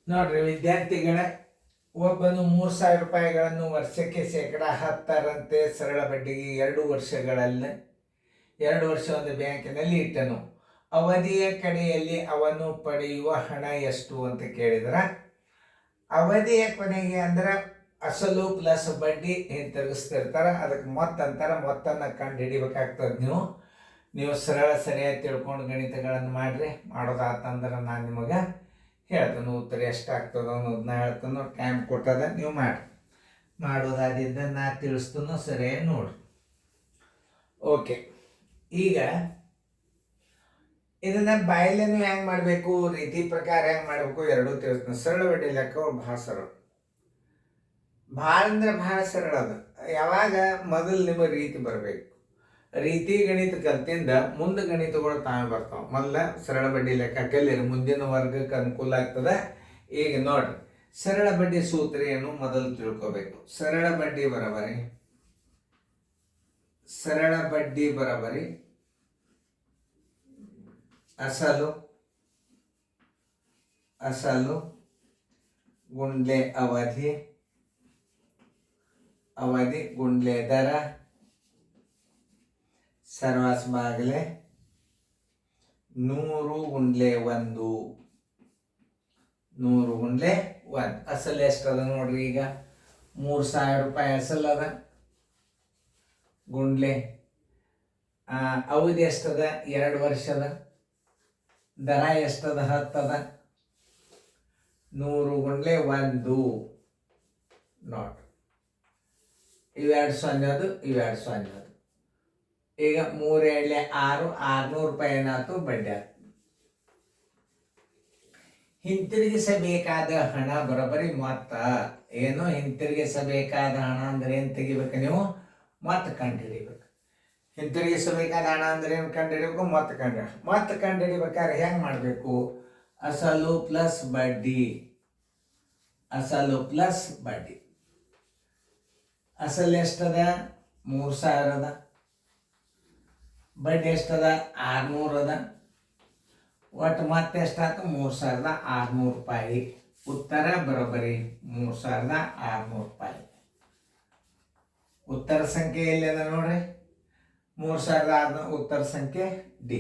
ನೋಡ್ರಿ ವಿದ್ಯಾರ್ಥಿಗಳ, ಒಬ್ಬನು 3,000 ರೂಪಾಯಿಗಳನ್ನು ವರ್ಷಕ್ಕೆ ಶೇಕಡ 10ರಂತೆ ಸರಳ ಬಡ್ಡಿಗೆ 2 ವರ್ಷ ಒಂದು ಬ್ಯಾಂಕಿನಲ್ಲಿ ಇಟ್ಟನು. ಅವಧಿಯ ಕಡೆಯಲ್ಲಿ ಅವನು ಪಡೆಯುವ ಹಣ ಎಷ್ಟು ಅಂತ ಕೇಳಿದ್ರ, ಅವಧಿಯ ಕೊನೆಗೆ ಅಂದ್ರೆ ಅಸಲು ಪ್ಲಸ್ ಬಡ್ಡಿ ಹಿಂತಿರುಗಿಸ್ತಿರ್ತಾರ, ಅದಕ್ಕೆ ಮೊತ್ತ ಅಂತಾರ. ಮೊತ್ತನ ಕಂಡು ಹಿಡಿಬೇಕಾಗ್ತದೆ. ನೀವು ಸರಿಯಾಗಿ ತಿಳ್ಕೊಂಡು ಗಣಿತಗಳನ್ನು ಮಾಡ್ರಿ. ಮಾಡೋದಾತಂದ್ರೆ ನಾನು ನಿಮಗೆ ಹೇಳ್ತಾನೆ ಉತ್ತರ ಎಷ್ಟಾಗ್ತದೆ ಅನ್ನೋದನ್ನ ಹೇಳ್ತಾನೋ. ಟೈಮ್ ಕೊಟ್ಟದ, ನೀವು ಮಾಡಿ. ಮಾಡೋದಾದಿದ್ದ ನಾ ತಿಳಿಸ್ತಾನೋ ಸರಿಯಾಗಿ ನೋಡ್ರಿ. ಓಕೆ, ಈಗ ಇದನ್ನ ಬಾಯಲ್ಲೇನು ಹೆಂಗೆ ಮಾಡಬೇಕು, ರೀತಿ ಪ್ರಕಾರ ಹೆಂಗೆ ಮಾಡಬೇಕು ಎರಡೂ ತಿಳಿಸ್ತಾನೆ. ಸರಳ ಬಡ್ಡಿ ಲೆಕ್ಕ ಭಾಳ ಸರಳ, ಭಾಳ ಅಂದ್ರೆ ಭಾಳ ಸರಳ ಅದ. ಯಾವಾಗ ಮೊದಲು ನಿಮ್ಮ ರೀತಿ ಬರಬೇಕು. ರೀತಿ ಗಣಿತ ಕಲ್ತಿಂದ ಮುಂದೆ ಗಣಿತಗಳು ತಾವೇ ಬರ್ತಾವೆ. ಮೊದಲ ಸರಳ ಬಡ್ಡಿ ಲೆಕ್ಕ ಕಲೀರಿ, ಮುಂದಿನ ವರ್ಗಕ್ಕೆ ಅನುಕೂಲ ಆಗ್ತದೆ. ಈಗ ನೋಡ್ರಿ, ಸರಳ ಬಡ್ಡಿ ಸೂತ್ರ ಏನು ಮೊದಲು ತಿಳ್ಕೋಬೇಕು. ಸರಳ ಬಡ್ಡಿ ಬರಬರಿ ಅಸಲು ಗುಂಡ್ಲೆ ಅವಧಿ ಗುಂಡ್ಲೆ ದರ ಸರ್ವಾಸ್ ಬಾಗಲೆ 100 × 1 ಅಸಲು ಎಷ್ಟದ ನೋಡ್ರಿ. ಈಗ 3,000 ರೂಪಾಯಿ ಅಸಲು ಅದ. ಗುಂಡ್ಲೆ ಅವಧಿ ಎಷ್ಟದ, 2 ವರ್ಷದ. ದರ ಎಷ್ಟದ, 10 ಅದ. 100 × 1 ನೋಡ್ರಿ. ಇವೆರಡು ಸೊನ್ನೆ ಅದು, ಇವೆರಡು ಸೊನ್ನೆ ಅದು. ಈಗ 3 × 2 = 600 ರೂಪಾಯಿ ಏನಾಯ್ತು, ಬಡ್ಡಿ ಆಯ್ತು. ಹಿಂತಿರುಗಿಸಬೇಕಾದ ಹಣ ಬರೋಬ್ಬರಿ ಮೊತ್ತ ಏನು. ಹಿಂತಿರುಗಿಸಬೇಕಾದ ಹಣ ಅಂದ್ರೆ ಏನು ತೆಗಿಬೇಕು ನೀವು, ಮೊತ್ತ ಕಂಡು ಹಿಡಿಬೇಕು. ಹಿಂತಿರುಗಿಸಬೇಕಾದ ಹಣ ಅಂದ್ರೆ ಏನು ಕಂಡು ಹಿಡಿಬೇಕು, ಮೊತ್ತ ಕಂಡು ಹಿಡಿಬೇಕಾದ್ರೆ ಹೆಂಗೆ ಮಾಡಬೇಕು, ಅಸಲು ಪ್ಲಸ್ ಬಡ್ಡಿ. ಅಸಲು ಎಷ್ಟದ, 3,000 ಅದ. ಬಡ್ಡಿ ಎಷ್ಟದ, 600 ಅದ. ಒಟ್ಟು ಮತ್ತೆ ಎಷ್ಟಾಯ್ತು, 3,600 ರೂಪಾಯಿ. ಉತ್ತರ ಬರೋಬ್ಬರಿ 3,600 ರೂಪಾಯಿ. ಉತ್ತರ ಸಂಖ್ಯೆ ಎಲ್ಲಿದೆ ನೋಡ್ರಿ, 3,600. ಉತ್ತರ ಸಂಖ್ಯೆ ಡಿ.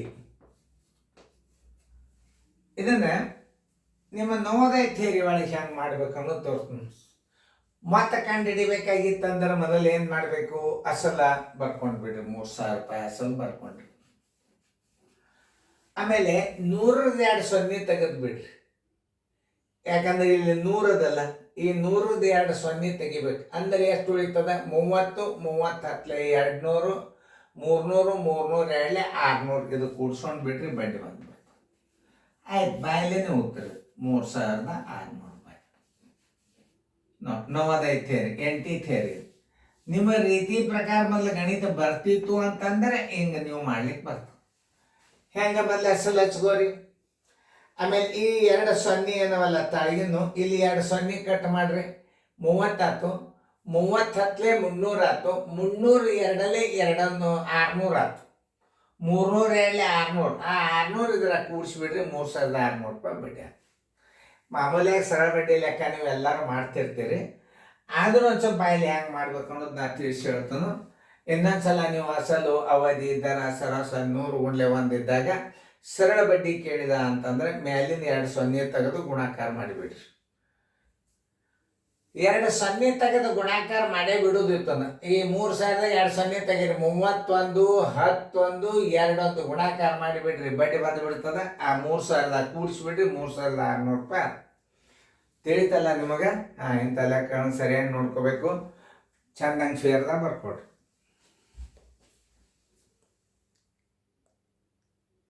ಇದನ್ನ ನಿಮ್ಮ ನವೋದಯ ಥಿಯರಿ ಒಳಗೆ ಹೆಂಗೆ ಮಾಡ್ಬೇಕನ್ನೋದು ತೋರಿಸ್ತೀನಿ. ಮೊತ್ತ ಕಂಡು ಹಿಡಿಬೇಕಾಗಿತ್ತಂದ್ರೆ ಮೊದಲು ಏನು ಮಾಡಬೇಕು, ಅಸಲ ಬರ್ಕೊಂಡು ಬಿಡ್ರಿ. 3,000 ರೂಪಾಯಿ ಅಸಲು ಬರ್ಕೊಂಡ್ರಿ. ಆಮೇಲೆ 100ರ 2 ಸೊನ್ನೆ ತೆಗೆದು ಬಿಡ್ರಿ. ಯಾಕಂದ್ರೆ ಇಲ್ಲಿ 100 ಅದಲ್ಲ, ಈ 100ದ 2 ಸೊನ್ನೆ ತೆಗಿಬೇಕು. ಅಂದ್ರೆ ಎಷ್ಟು ಉಳಿತದ, 30 30 200 300 300 2 600. ಇದು ಕೂಡ್ಸ್ಕೊಂಡು ಬಿಡ್ರಿ, ಬಡ್ಡಿ ಬಂದ್ಬಿಡ್ತು. ಆಯ್ತು, ಬಾಯಲ್ಲೇನೆ ಉತ್ತರ 3,600 ರೂಪಾಯಿ. Navodaya theory, NT theory. ನಿಮ್ಮ ರೀತಿ ಪ್ರಕಾರ ಮೊದಲು ಗಣಿತ ಬರ್ತಿತ್ತು ಅಂತಂದ್ರೆ ಹಿಂಗೆ ನೀವು ಮಾಡ್ಲಿಕ್ಕೆ ಬರ್ತದೆ. ಹೆಂಗ ಮೊದಲು ಅಸಲು ಹಚ್ಕೋರಿ. ಆಮೇಲೆ ಈ 2 ಸೊನ್ನೆ ಏನವಲ್ಲ ತಾಳಿಗಿನ್ನು, ಇಲ್ಲಿ 2 ಸೊನ್ನೆ ಕಟ್ ಮಾಡ್ರಿ. 30 ಆಯ್ತು. 30 × 300 ಆಯ್ತು. 300 2 600 ಆಯ್ತು. 300 2 600. ಆ 600 ಇದರ ಕೂಡಿಸ್ಬಿಡ್ರಿ, 3,600 ರೂಪಾಯಿ ಬಡ್ಡಿ ಆಯ್ತು. ಮಾಮೂಲಿಯಾಗಿ ಸರಳ ಬಡ್ಡಿ ಲೆಕ್ಕ ನೀವು ಎಲ್ಲರೂ ಮಾಡ್ತಿರ್ತೀರಿ. ಆದ್ರೂ ಒಂದು ಸ್ವಲ್ಪ ಬಾಯಲ್ಲಿ ಹೆಂಗೆ ಮಾಡ್ಬೇಕು ಅನ್ನೋದು ನಾ ತಿಳಿಸಿ ಹೇಳ್ತಾನು. ಇನ್ನೊಂದ್ಸಲ ನೀವು ಅಸಲು ಅವಧಿ ದರ ಸರಾಸ 100 × 1 ಇದ್ದಾಗ ಸರಳ ಬಡ್ಡಿ ಕೇಳಿದ ಅಂತಂದ್ರೆ ಮ್ಯಾಲಿನ 2 ಸೊನ್ನೆ ತೆಗೆದು ಗುಣಾಕಾರ ಮಾಡಿಬಿಡ್ರಿ. 2 ಸೊನ್ನೆ ತೆಗೆದು ಗುಣಾಕಾರ ಮಾಡೇ ಬಿಡುದಿರ್ತದ. ಈ 3,000 2 ಸೊನ್ನೆ ತೆಗೀರಿ. 31 11 2 ಗುಣಾಕಾರ ಮಾಡಿಬಿಡ್ರಿ, ಬಡ್ಡಿ ಬಂದು ಬಿಡ್ತದ. ಆ 3,000 ಕೂಡಿಸ್ಬಿಡ್ರಿ, 3,600 ರೂಪಾಯಿ. ತಿಳಿತಲ್ಲ ನಿಮಗೆ? ಇಂಥ ಲೆಕ್ಕಗಳನ್ನು ಸರಿಯಾಗಿ ನೋಡ್ಕೋಬೇಕು. ಚಂದಂಗೆ ಫೇರ್ದಾಗ ಬರ್ಕೊಡ್ರಿ.